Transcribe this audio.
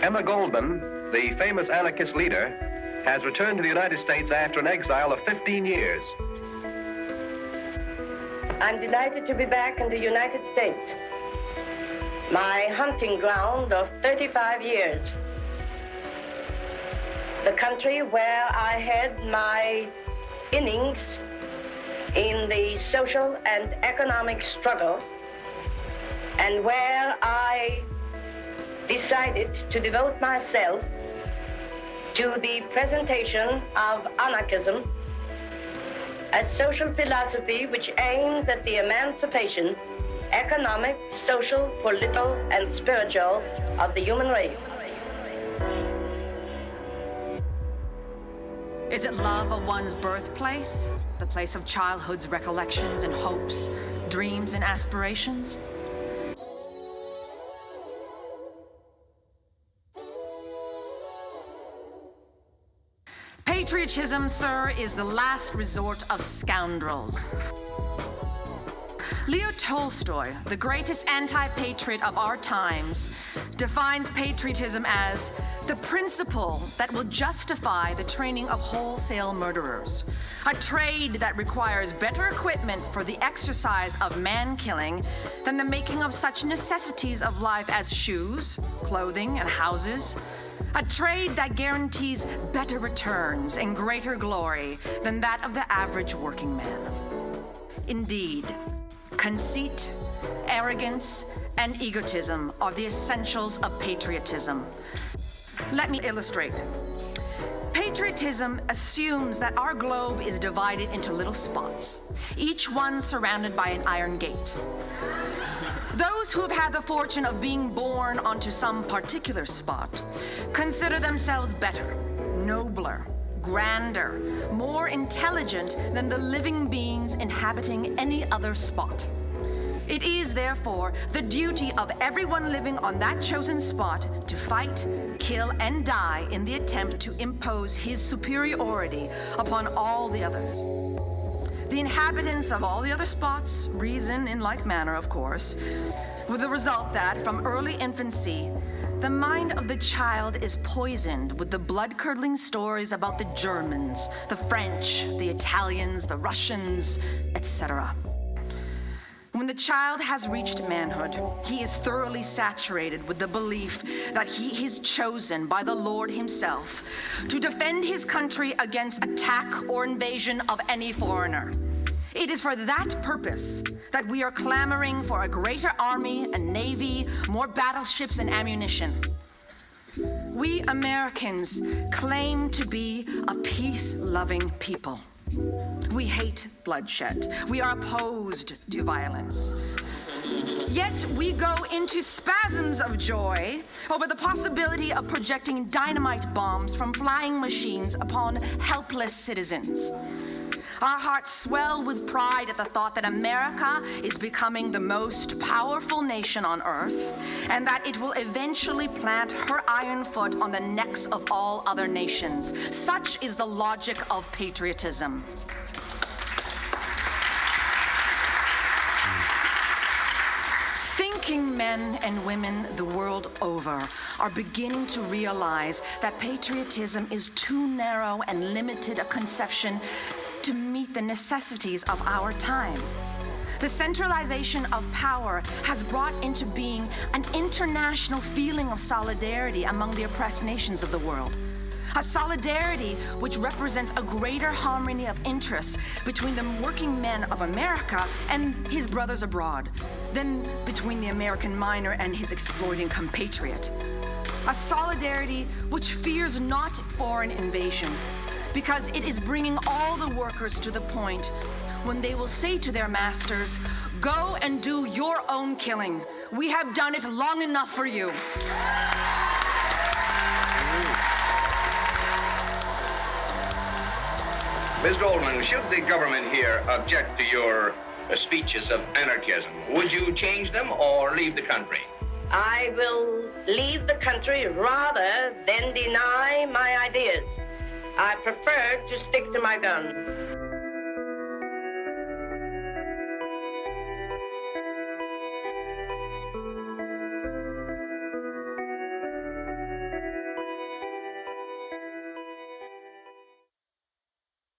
Emma Goldman, the famous anarchist leader, has returned to the United States after an exile of 15 years. I'm delighted to be back in the United States, my hunting ground of 35 years. The country where I had my innings in the social and economic struggle, and where I decided to devote myself to the presentation of anarchism, a social philosophy which aims at the emancipation, economic, social, political, and spiritual of the human race. Is it love of one's birthplace, the place of childhood's recollections and hopes, dreams and aspirations? Patriotism, sir, is the last resort of scoundrels. Leo Tolstoy, the greatest anti-patriot of our times, defines patriotism as the principle that will justify the training of wholesale murderers, a trade that requires better equipment for the exercise of man-killing than the making of such necessities of life as shoes, clothing, and houses, a trade that guarantees better returns and greater glory than that of the average working man. Indeed, conceit, arrogance, and egotism are the essentials of patriotism. Let me illustrate. Patriotism assumes that our globe is divided into little spots, each one surrounded by an iron gate. Those who have had the fortune of being born onto some particular spot consider themselves better, nobler, grander, more intelligent than the living beings inhabiting any other spot. It is, therefore, the duty of everyone living on that chosen spot to fight, kill, and die in the attempt to impose his superiority upon all the others. The inhabitants of all the other spots reason in like manner, of course, with the result that, from early infancy, the mind of the child is poisoned with the blood-curdling stories about the Germans, the French, the Italians, the Russians, etc. When the child has reached manhood, he is thoroughly saturated with the belief that he is chosen by the Lord himself to defend his country against attack or invasion of any foreigner. It is for that purpose that we are clamoring for a greater army and navy, more battleships and ammunition. We Americans claim to be a peace-loving people. We hate bloodshed. We are opposed to violence. Yet we go into spasms of joy over the possibility of projecting dynamite bombs from flying machines upon helpless citizens. Our hearts swell with pride at the thought that America is becoming the most powerful nation on earth, and that it will eventually plant her iron foot on the necks of all other nations. Such is the logic of patriotism. Thinking men and women the world over are beginning to realize that patriotism is too narrow and limited a conception to meet the necessities of our time. The centralization of power has brought into being an international feeling of solidarity among the oppressed nations of the world. A solidarity which represents a greater harmony of interests between the working men of America and his brothers abroad than between the American miner and his exploiting compatriot. A solidarity which fears not foreign invasion, because it is bringing all the workers to the point when they will say to their masters, "Go and do your own killing. We have done it long enough for you." Ms. Goldman, should the government here object to your speeches of anarchism, would you change them or leave the country? I will leave the country rather than deny my ideas. I prefer to stick to my guns.